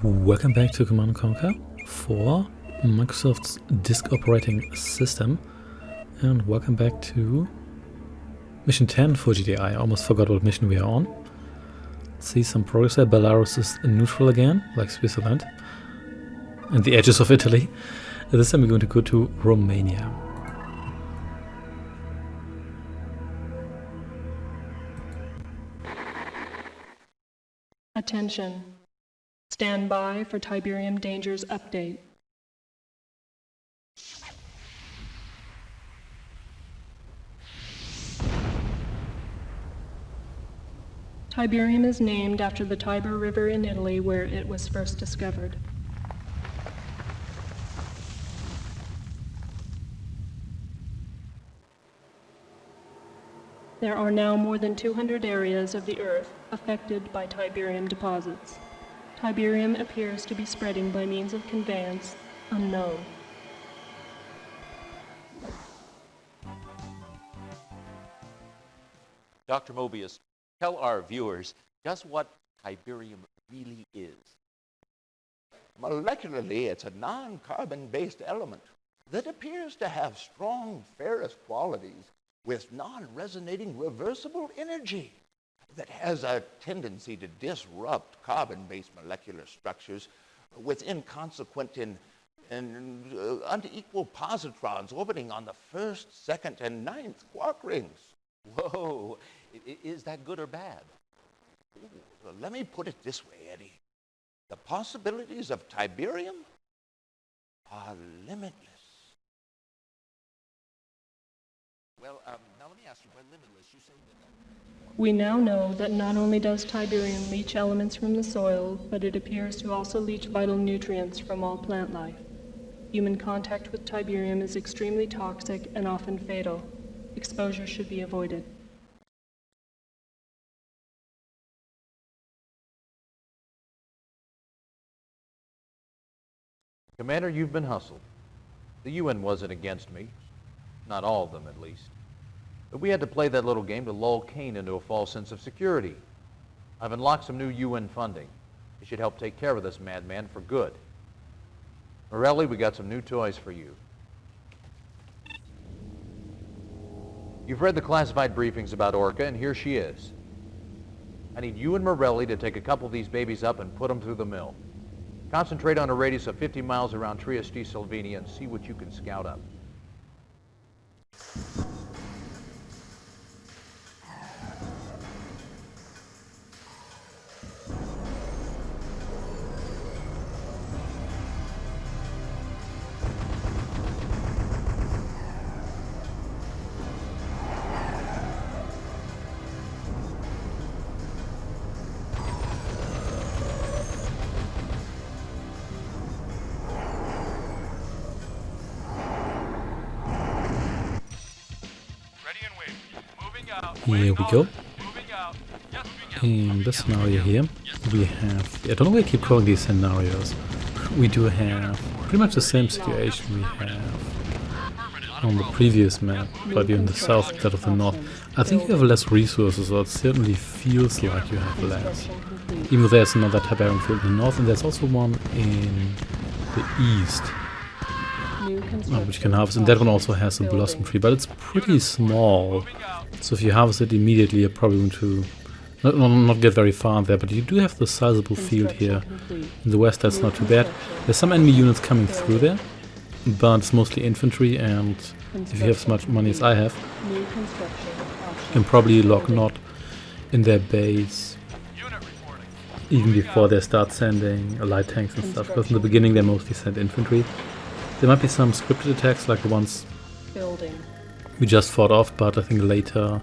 Welcome back to Command & Conquer for Microsoft's disk operating system, and welcome back to mission 10 for GDI. I almost forgot what mission we are on. Let's see some progress there. Belarus is neutral again, like Switzerland, and the edges of Italy. This time we're going to go to Romania. Attention. Stand by for Tiberium Dangers update. Tiberium is named after the Tiber River in Italy, where it was first discovered. There are now more than 200 areas of the Earth affected by Tiberium deposits. Tiberium appears to be spreading by means of conveyance unknown. Dr. Mobius, tell our viewers just what Tiberium really is. Molecularly, it's a non-carbon-based element that appears to have strong ferrous qualities with non-resonating reversible energy that has a tendency to disrupt carbon-based molecular structures with inconsequent and unequal positrons orbiting on the first, second, and ninth quark rings. Whoa, is that good or bad? Well, let me put it this way, Eddie. The possibilities of Tiberium are limitless. Well, now let me ask you, by limitless, you say that... We now know that not only does Tiberium leach elements from the soil, but it appears to also leach vital nutrients from all plant life. Human contact with Tiberium is extremely toxic and often fatal. Exposure should be avoided. Commander, you've been hustled. The UN wasn't against me. Not all of them, at least. But we had to play that little game to lull Kane into a false sense of security. I've unlocked some new UN funding. It should help take care of this madman for good. Morelli, we got some new toys for you. You've read the classified briefings about Orca, and here she is. I need you and Morelli to take a couple of these babies up and put them through the mill. Concentrate on a radius of 50 miles around Trieste, Slovenia, and see what you can scout up. Here we go. In this scenario here, we have... I don't know why I keep calling these scenarios. We do have pretty much the same situation we have on the previous map, but you're in the south instead of the north. I think you have less resources, or it certainly feels like you have less. Even though there's another Tiberian field in the north, and there's also one in the east, which you can harvest, and that one also has a blossom tree, but it's pretty small. So if you harvest it immediately, you're probably going to not get very far there, but you do have the sizable field here. In the west, that's not too bad. There's some enemy units coming through there, but it's mostly infantry, and if you have as much money as I have, you can probably lock Nod in their base even before they start sending light tanks and stuff, because in the beginning they mostly send infantry. There might be some scripted attacks like the ones we just fought off, but I think later...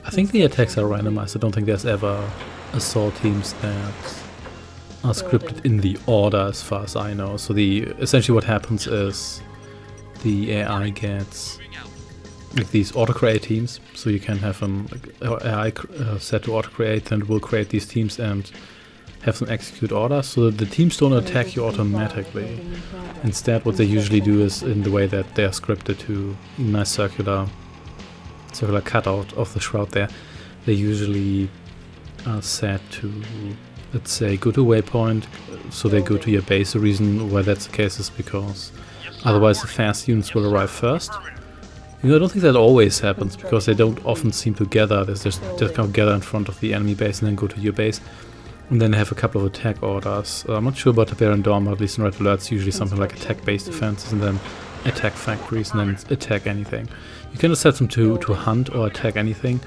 I think the attacks are randomized. I don't think there's ever assault teams that are scripted in the order, as far as I know. So essentially what happens is the AI gets like these auto-create teams, so you can have an AI set to auto-create, and it will create these teams and have them execute orders, so that the teams don't attack you automatically. Instead, what they usually do is in the way that they are scripted to nice circular cutout of the shroud there, they usually are set to let's say, go to a waypoint, so they go to your base. The reason why that's the case is because otherwise the fast units will arrive first. You know, I don't think that always happens, because they don't often seem to gather. They just kind of gather in front of the enemy base and then go to your base. And then have a couple of attack orders. I'm not sure about Tiberian Dawn, but at least in Red Alert it's usually something like attack base defenses and then attack factories and then attack anything. You can just set them to hunt or attack anything.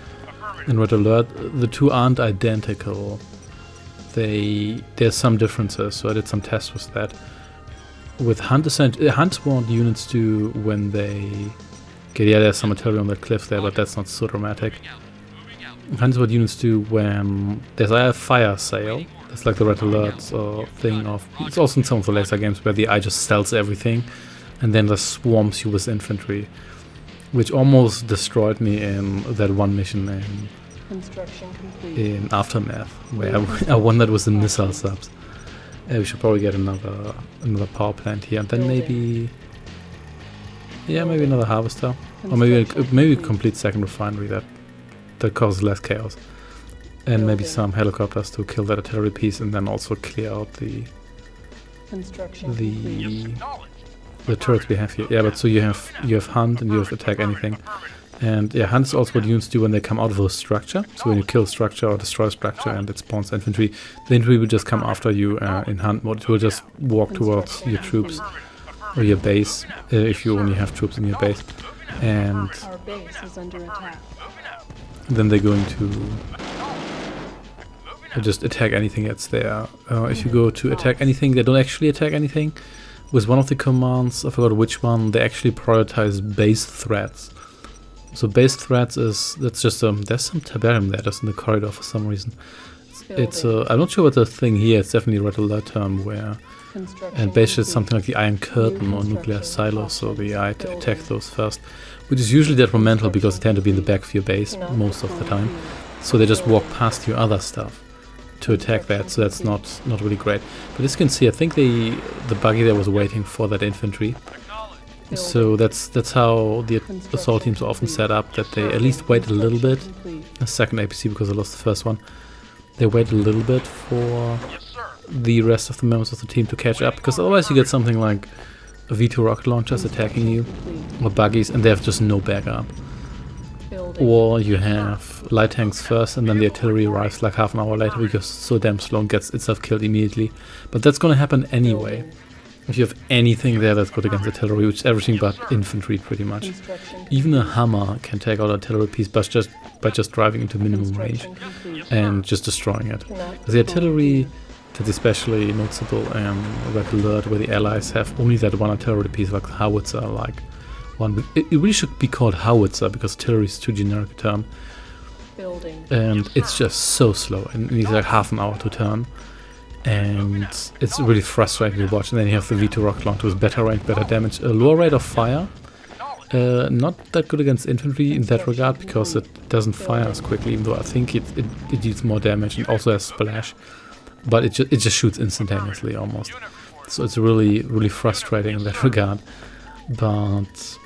In Red Alert, the two aren't identical. There's some differences, so I did some tests with that. With hunt, hunts want units to when they... Okay, yeah, there's some artillery on that cliff there, but that's not so dramatic. Hunts what units do when there's a fire sale. That's like the Red Alert thing of... It's also in some of the laser games where the AI just steals everything and then just swarms you with infantry. Which almost destroyed me in that one mission in Aftermath, where I won that with the missile subs. We should probably get another power plant here, and then maybe... Yeah, maybe another harvester. Or maybe a complete second refinery that causes less chaos. And maybe some helicopters to kill that artillery piece and then also clear out the turrets we have here. Yeah, but so you have hunt and you have attack anything. And yeah, hunt is also what units do when they come out of a structure. So when you kill a structure or destroy a structure and it spawns infantry, the infantry will just come after you in hunt mode. It will just walk towards your troops or your base, if you only have troops in your base. And Our base is under attack. then they're going to just attack anything that's there. If you go to attack anything, they don't actually attack anything. With one of the commands, I forgot which one, they actually prioritize base threats. So base threats that's just there's some Tiberium there just in the corridor for some reason. It's I'm not sure what the thing here, it's definitely a Red Alert term where, and base is something like the Iron Curtain or nuclear silos, so the AI attack those first, which is usually detrimental because they tend to be in the back of your base most of the time. So they just walk past your other stuff to attack that, so that's not really great. But as you can see, I think the buggy there was waiting for that infantry. So that's how the assault teams are often set up, that they at least wait a little bit. A second APC because I lost the first one. They wait a little bit for the rest of the members of the team to catch up, because otherwise you get something like V2 rocket launchers attacking you, or buggies, and they have just no backup. Or you have light tanks first and then the artillery arrives like half an hour later because it's so damn slow and gets itself killed immediately. But that's gonna happen anyway. If you have anything there that's good against artillery, which is everything but infantry pretty much. Even a Hummer can take out an artillery piece by just driving into minimum range and just destroying it. The artillery, that's especially noticeable in Red Alert, where the allies have only that one artillery piece, like the howitzer, like one. It really should be called howitzer because artillery is too generic a term. And it's just so slow, and it needs like half an hour to turn. And it's really frustrating to watch. And then you have the V2 rocket launcher with better range, better damage, a lower rate of fire. Not that good against infantry in that regard because it doesn't fire as quickly, even though I think it deals more damage and also has splash. But it just shoots instantaneously almost. So it's really frustrating in that regard. But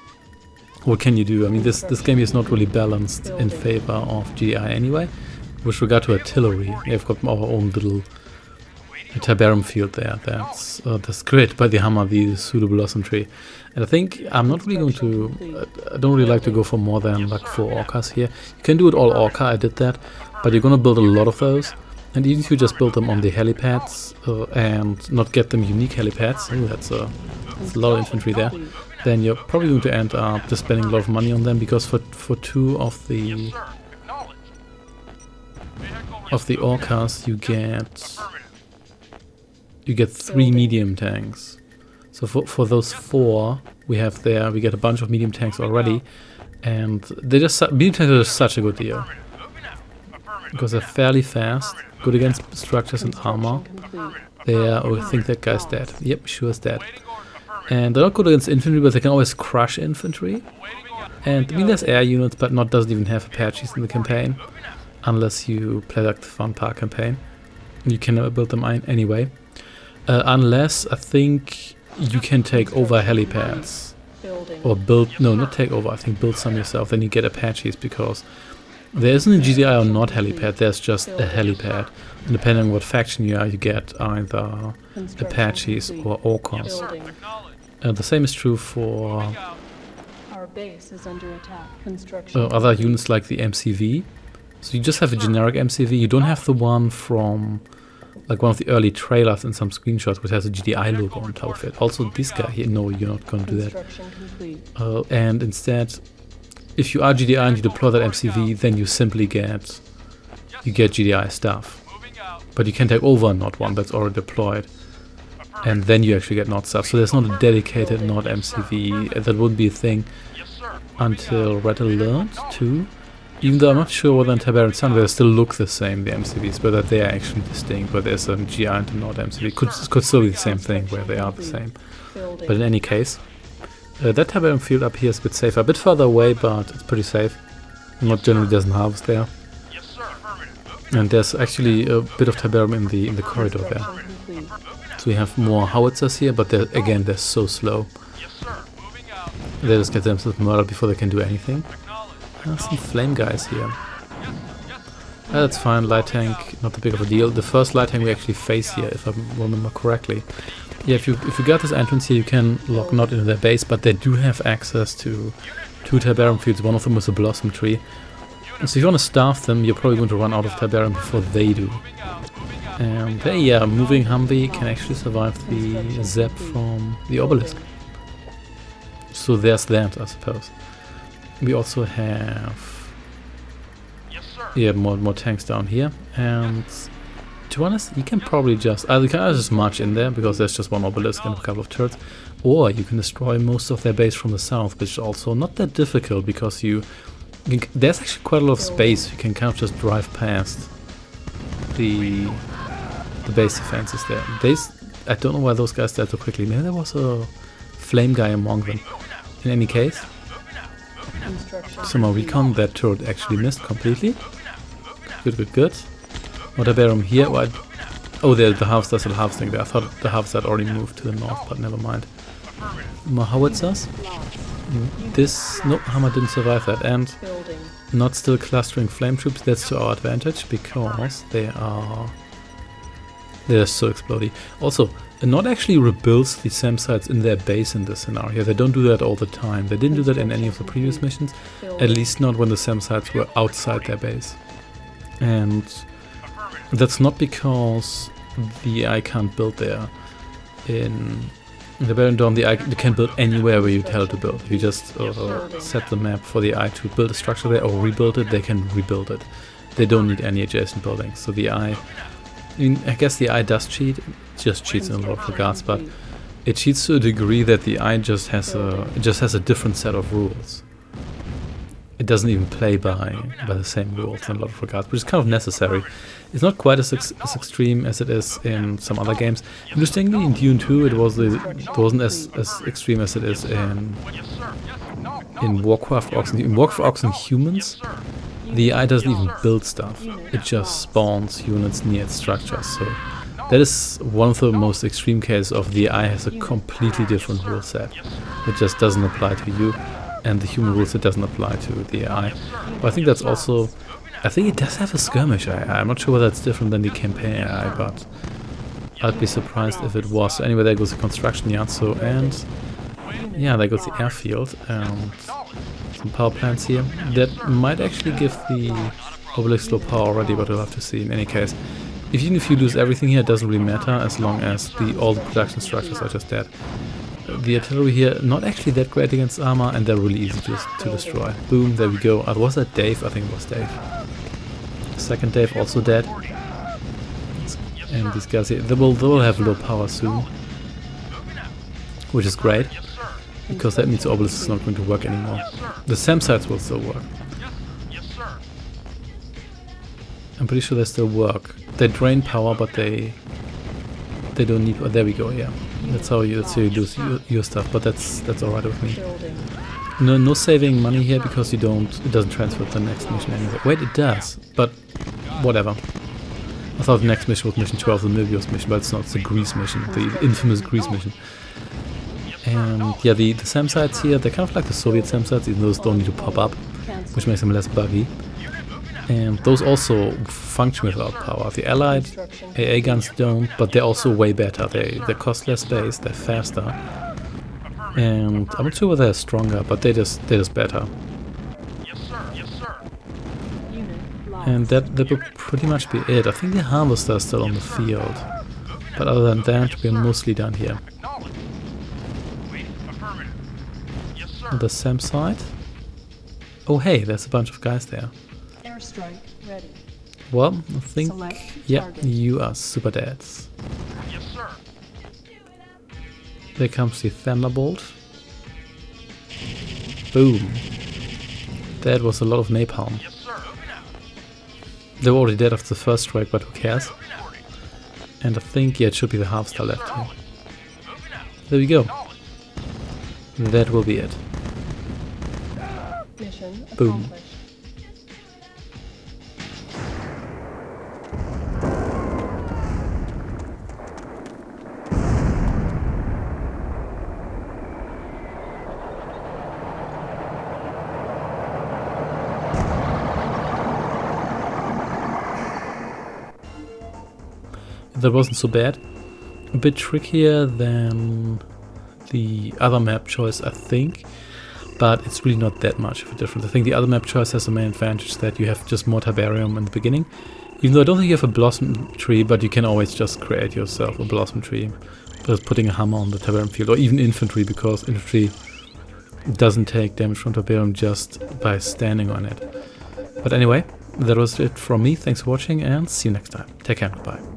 what can you do? I mean, this game is not really balanced in favor of GDI anyway. With regard to artillery, they've got our own little Tiberium field there. That's created by the Hammer, the pseudo-blossom tree. And I think I'm not really going to... I don't really like to go for more than like 4 orcas here. You can do it all orca, I did that. But you're going to build a lot of those. And even if you just build them on the helipads and not get them unique helipads, that's a lot of infantry there, then you're probably going to end up just spending a lot of money on them, because for 2 of the orcas you get 3 medium tanks. So for those 4 we have there, we get a bunch of medium tanks already, and medium tanks are just such a good deal because they're fairly fast, good against structures and armor. I think that guy's dead. Yep, sure is dead. And they're not good against infantry, but they can always crush infantry. And I mean, there's air units, but Nod doesn't even have Apaches in the campaign, unless you play like the Fun Park campaign. You can never build them anyway. Unless, I think, you can take over helipads. Or build, no, not take over, I think build some yourself, then you get Apaches, because There isn't a GDI or not helipad, there's just a helipad. And depending on what faction you are, you get either Apaches or Orcos. Building. The same is true for Our base is under attack. Construction. other units like the MCV. So you just have a generic MCV, you don't have the one from like one of the early trailers and some screenshots which has a GDI logo on top of it. Also this guy here, no, you're not going to do that. Construction complete. And instead, if you are GDI and you deploy that MCV, then you simply get GDI stuff. But you can take over a Nod one that's already deployed, and then you actually get Nod stuff. So there's not a dedicated Nod MCV. That wouldn't be a thing until Red Alert 2. Even though I'm not sure whether in Tiberian Dawn they still look the same, the MCVs, whether they are actually distinct, whether there's a GI and a Nod MCV. Could still be the same thing, where they are the same. Building. But in any case, that Tiberium field up here is a bit safer. A bit further away, but it's pretty safe. Not generally doesn't harvest there. And there's actually a bit of Tiberium in the corridor there. Construction complete. So we have more howitzers here, but they're so slow. They just get themselves murdered before they can do anything. Some flame guys here. That's fine, light tank, not that big of a deal. The first light tank we actually face here, if I remember correctly. Yeah, if you got this entrance here, you can lock Nod into their base, but they do have access to two Tiberium fields. One of them is a blossom tree. And so if you want to starve them, you're probably going to run out of Tiberium before they do. And yeah, moving Humvee can actually survive the zap from the obelisk. So there's that, I suppose. We also have more tanks down here, and to be honest, you can probably just just march in there because there's just one obelisk and a couple of turrets, or you can destroy most of their base from the south, which is also not that difficult because there's actually quite a lot of space. You can kind of just drive past the base defenses there. I don't know why those guys died so quickly. Maybe there was a flame guy among them. In any case, somehow recon, that turret actually missed completely. Good. What Tiberium here? Oh, the harvester is still harvesting there. I thought the harvester had already moved to the north, but never mind. More howitzers. No, Hammer didn't survive that, and Building. not still clustering flame troops. That's to our advantage because they're so explodey. Also, Nod actually rebuilds the SAM sites in their base in this scenario. They don't do that all the time. They didn't do that in any of the previous missions, at least not when the SAM sites were outside their base. And that's not because the AI can't build there. In the Tiberian Dawn, the AI can build anywhere where you tell it to build. If you just set the map for the AI to build a structure there or rebuild it, they can rebuild it. They don't need any adjacent buildings. So the AI, I guess the AI does cheat. It just cheats in a lot of regards, but it cheats to a degree that the AI just has a different set of rules. It doesn't even play by the same rules in a lot of regards, which is kind of necessary. It's not quite as extreme as it is in some other games. Interestingly, in Dune II, it wasn't as extreme as it is in Warcraft Orcs. In Warcraft Orcs and Humans, the AI doesn't even build stuff. It just spawns units near its structures. So that is one of the most extreme cases of the AI has a completely different rule set. It just doesn't apply to you, and the human rules it doesn't apply to the AI. But I think that's also, I think it does have a skirmish AI. I'm not sure whether it's different than the campaign AI, but I'd be surprised if it was. So anyway, there goes the construction yard. So, and yeah, there goes the airfield and some power plants here. That might actually give the obelisk low power already, but we'll have to see. In any case, even if you lose everything here, it doesn't really matter as long as all the production structures are just dead. The artillery here, not actually that great against armor, and they're really easy to destroy. Boom, there we go. Was that Dave? I think it was Dave. Second Dave also dead. And these guys here, they will have low power soon. Which is great, because that means the obelisk is not going to work anymore. The SAM sites will still work. I'm pretty sure they still work. They drain power, but they don't need. Oh, there we go. Yeah, that's how you do your stuff. But that's alright with me. No saving money here because it doesn't transfer to the next mission anyway. Wait, it does, but whatever. I thought the next mission was mission 12, the Milvios mission, but it's not. It's the Greece mission, the infamous Greece mission. And yeah, the SAM sites here, they're kind of like the Soviet SAM sites, even though those don't need to pop up, which makes them less buggy. And those also function without power. The Allied Construction. AA guns don't, but they're also way better. They cost less space, they're faster. And I'm not sure whether they're stronger, but they're just better. Unit lost. And that will pretty much be it. I think the harvester is still on the field. But other than that, we're mostly done here. On the SAM side. Oh hey, there's a bunch of guys there. Airstrike ready. Well, I think, Select yeah, target. you are super dads. There comes the Thunderbolt. Boom. That was a lot of napalm. They were already dead after the first strike, but who cares? And I think, yeah, it should be the harvester left here. There we go. That will be it. Mission Boom. accomplished. That wasn't so bad. A bit trickier than the other map choice, I think, but it's really not that much of a difference. I think the other map choice has the main advantage that you have just more Tiberium in the beginning. Even though I don't think you have a blossom tree, but you can always just create yourself a blossom tree. Just putting a hammer on the Tiberium field, or even infantry, because infantry doesn't take damage from Tiberium just by standing on it. But anyway, that was it from me. Thanks for watching and see you next time. Take care and goodbye.